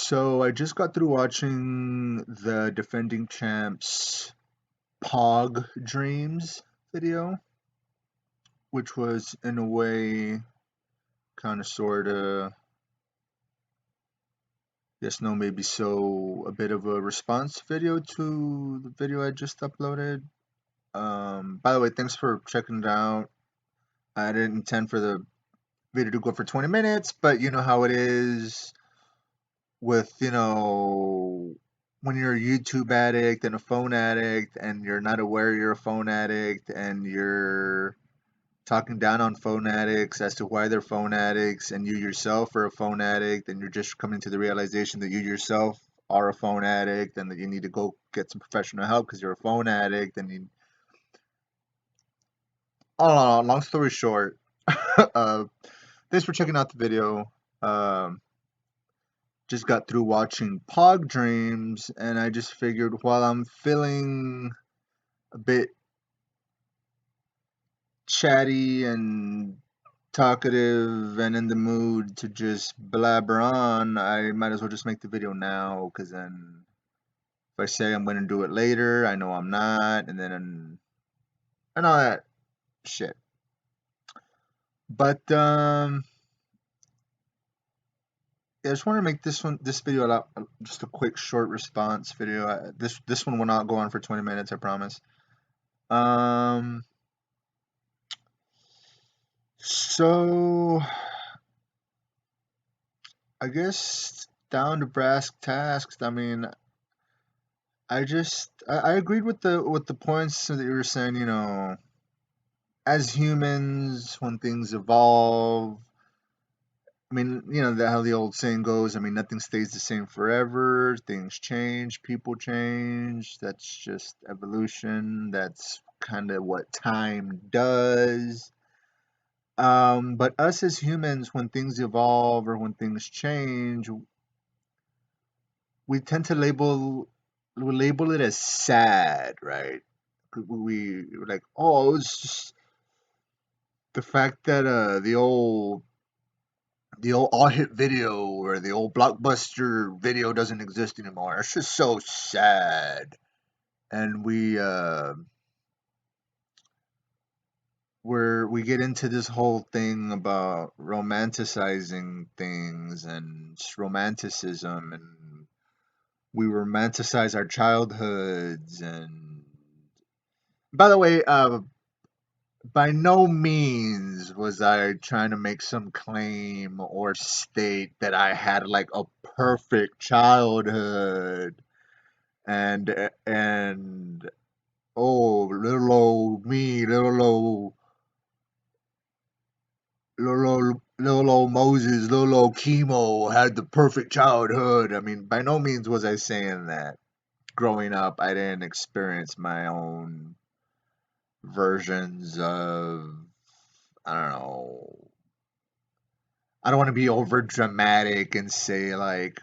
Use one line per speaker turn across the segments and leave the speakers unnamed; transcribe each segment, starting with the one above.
So I just got through watching the defending champs Pog Dreams video, which was in a way kind of sort of, yes, no, maybe so, a bit of a response video to the video I just uploaded. By the way, thanks for checking it out. I didn't intend for the video to go for 20 minutes, but you know how it is with, when you're a YouTube addict and a phone addict and you're not aware you're a phone addict and you're talking down on phone addicts as to why they're phone addicts and you yourself are a phone addict and you're just coming to the realization that you yourself are a phone addict and that you need to go get some professional help because you're a phone addict and you, I don't know, long story short, uh, thanks for checking out the video. Um, just got through watching Pog Dreams, and I just figured while I'm feeling a bit chatty and talkative and in the mood to just blabber on, I might as well just make the video now, because then if I say I'm going to do it later, I know I'm not, and then and all that shit. But I just want to make this video just a quick short response video. This one will not go on for 20 minutes, I promise. So I guess down to brass tasks. I mean, I agreed with the points that you were saying. As humans, when things evolve, I mean, how the old saying goes. I mean, nothing stays the same forever. Things change, people change. That's just evolution. That's kind of what time does. But us as humans, when things evolve or when things change, we tend to label it as sad, right? We're like, oh, it's just the fact that the old all hit video or the old blockbuster video doesn't exist anymore. It's just so sad, and we get into this whole thing about romanticizing things and romanticism, and we romanticize our childhoods. And by the way, by no means was I trying to make some claim or state that I had like a perfect childhood and oh, little old me, little old Moses, little old Chemo had the perfect childhood. I mean, by no means was I saying that. Growing up, I didn't experience my own versions of, I don't know. I don't want to be over dramatic and say like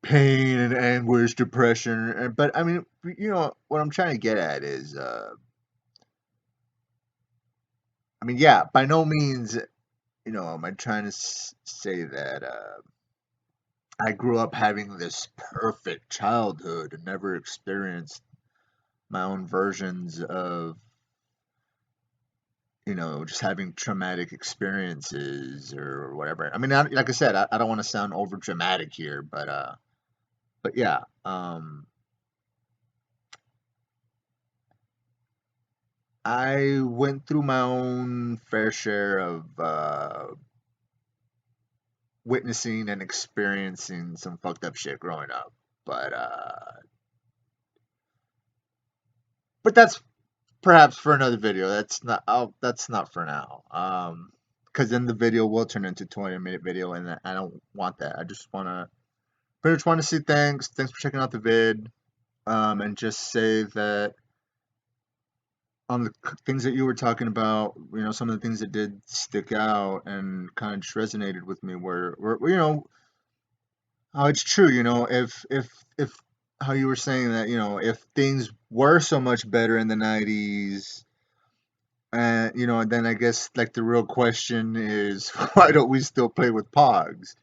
pain and anguish, depression, but I mean, what I'm trying to get at is, I mean, yeah, by no means, am I trying to say that I grew up having this perfect childhood and never experienced my own versions of, just having traumatic experiences or whatever. I mean, like I said, I don't want to sound over dramatic here, but yeah, I went through my own fair share of witnessing and experiencing some fucked up shit growing up, but but that's perhaps for another video. That's not for now. Because then the video will turn into 20-minute video, and I don't want that. I just pretty much want to say thanks for checking out the vid, and just say that on the things that you were talking about, some of the things that did stick out and kind of just resonated with me were how it's true, if how you were saying that, if things were so much better in the 90s, and then I guess like the real question is why don't we still play with Pogs?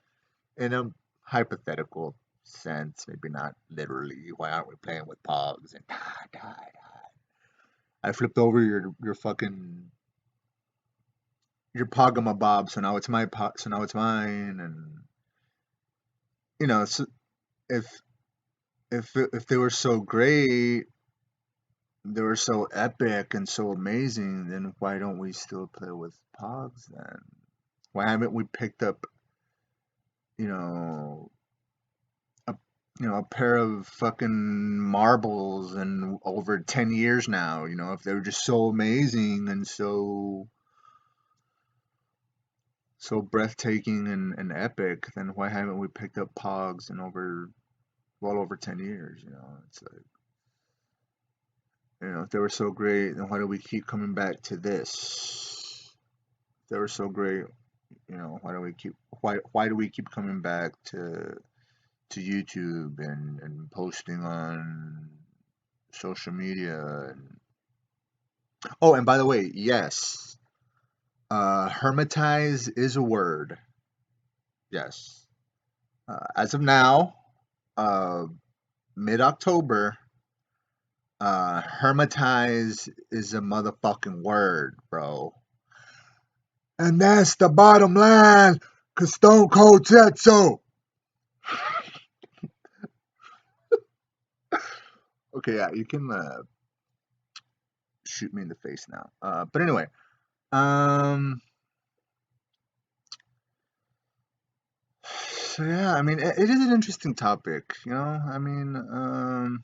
And hypothetical sense, maybe not literally. Why aren't we playing with Pogs? And I flipped over your fucking your Pogama Bob, so now it's my Pog, so now it's mine, and you know, so if if they were so great, they were so epic and so amazing, then why don't we still play with Pogs then? Why haven't we picked up, you know, a a pair of fucking marbles in over 10 years now, if they were just so amazing and so breathtaking and epic, then why haven't we picked up Pogs in well over 10 years, It's like, if they were so great, then why do we keep coming back to this? If they were so great, why do we keep coming back to YouTube and posting on social media? Oh, and by the way, yes, hermitize is a word. Yes. As of now, uh, mid October, hermitize is a motherfucking word, bro. And that's the bottom line, cause Stone Cold said so. Okay, yeah, you can shoot me in the face now. But anyway, um, so yeah, I mean, it is an interesting topic, I mean,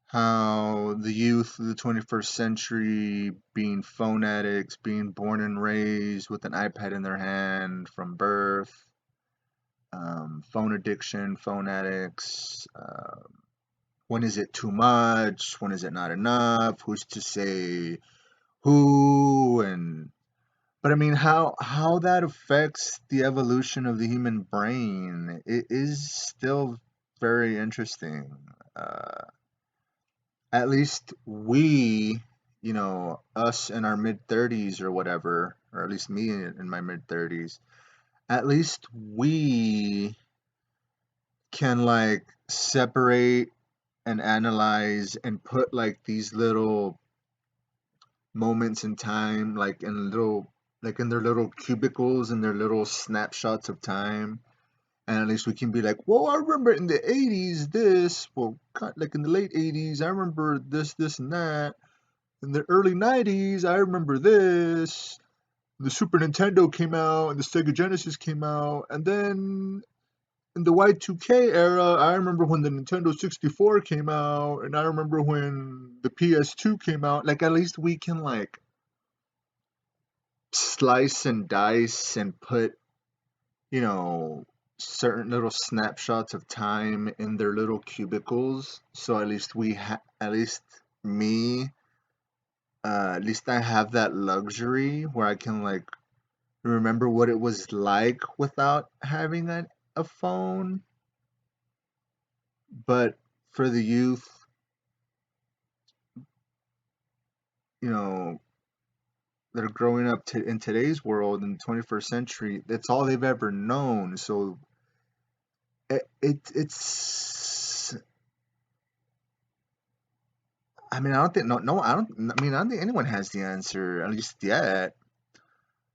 how the youth of the 21st century, being phone addicts, being born and raised with an iPad in their hand from birth, phone addiction, phone addicts. When is it too much? When is it not enough? Who's to say who? But I mean, how that affects the evolution of the human brain, it is still very interesting. At least we, us in our mid 30s or whatever, or at least me in my mid 30s, at least we can like separate and analyze and put like these little moments in time, like in their little cubicles and their little snapshots of time. And at least we can be like, well, I remember in the 80s this, well, like in the late 80s, I remember this, and that. In the early 90s, I remember this. The Super Nintendo came out and the Sega Genesis came out. And then in the Y2K era, I remember when the Nintendo 64 came out. And I remember when the PS2 came out. Like, at least we can, like, slice and dice and put, you know, certain little snapshots of time in their little cubicles. So at least at least me, at least I have that luxury where I can like remember what it was like without having a phone. But for the youth, you know, that are growing up in today's world in the 21st century, that's all they've ever known. So it's. I mean, I don't think no, I don't. I mean, I don't think anyone has the answer, at least yet,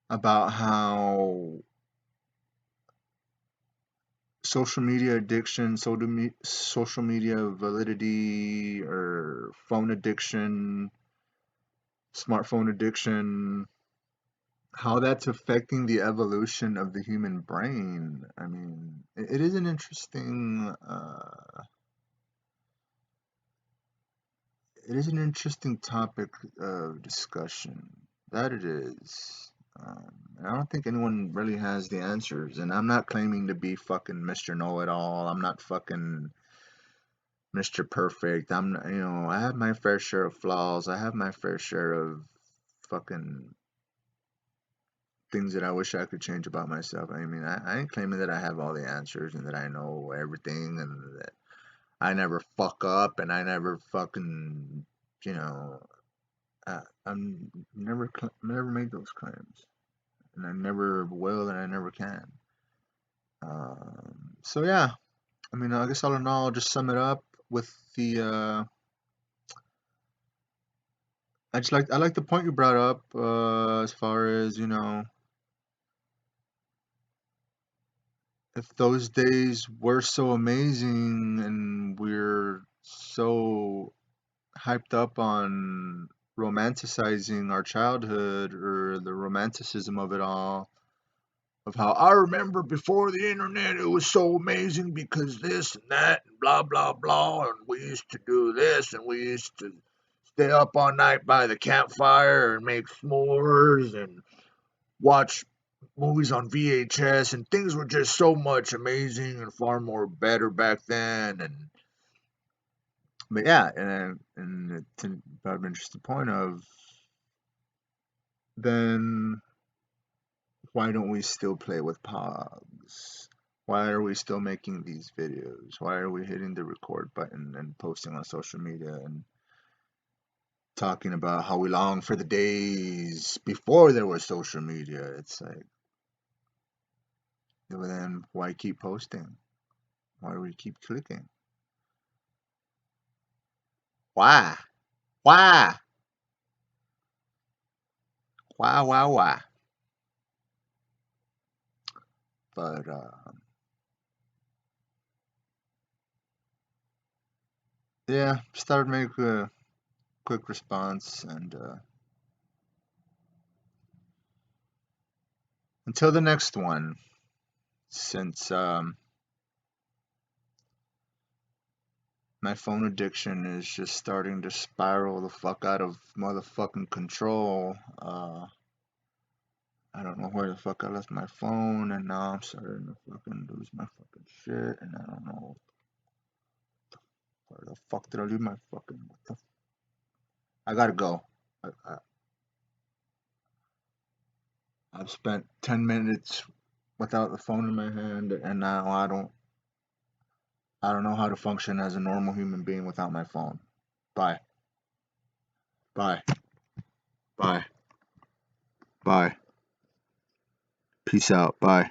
about how social media addiction, social media validity, or phone addiction, smartphone addiction, how that's affecting the evolution of the human brain. I mean, it is an interesting. It is an interesting topic of discussion. That it is. And I don't think anyone really has the answers. And I'm not claiming to be fucking Mr. Know It All. I'm not fucking Mr. Perfect. I have my fair share of flaws. I have my fair share of fucking things that I wish I could change about myself. I mean, I ain't claiming that I have all the answers and that I know everything and that I never fuck up and I never fucking, you know, I'm never made those claims, and I never will, and I never can. So yeah, I mean, I guess all in all, I'll just sum it up with the. I like the point you brought up as far as if those days were so amazing and we're so hyped up on romanticizing our childhood or the romanticism of it all, of how I remember before the internet it was so amazing because this and that and blah blah blah, and we used to do this and we used to stay up all night by the campfire and make s'mores and watch movies on VHS, and things were just so much amazing and far more better back then. And but yeah, and to an interesting point of, then why don't we still play with Pogs? Why are we still making these videos? Why are we hitting the record button and posting on social media and talking about how we long for the days before there was social media? It's like, well, then why keep posting? Why do we keep clicking? Why? Why? Why? But yeah, started making a quick response, and until the next one, since my phone addiction is just starting to spiral the fuck out of motherfucking control. I don't know where the fuck I left my phone, and now I'm starting to fucking lose my fucking shit, and I don't know where the fuck did I leave my fucking. What the? I gotta go. I've spent 10 minutes without the phone in my hand, and now I don't know how to function as a normal human being without my phone. Bye. Bye. Bye. Bye. Peace out. Bye.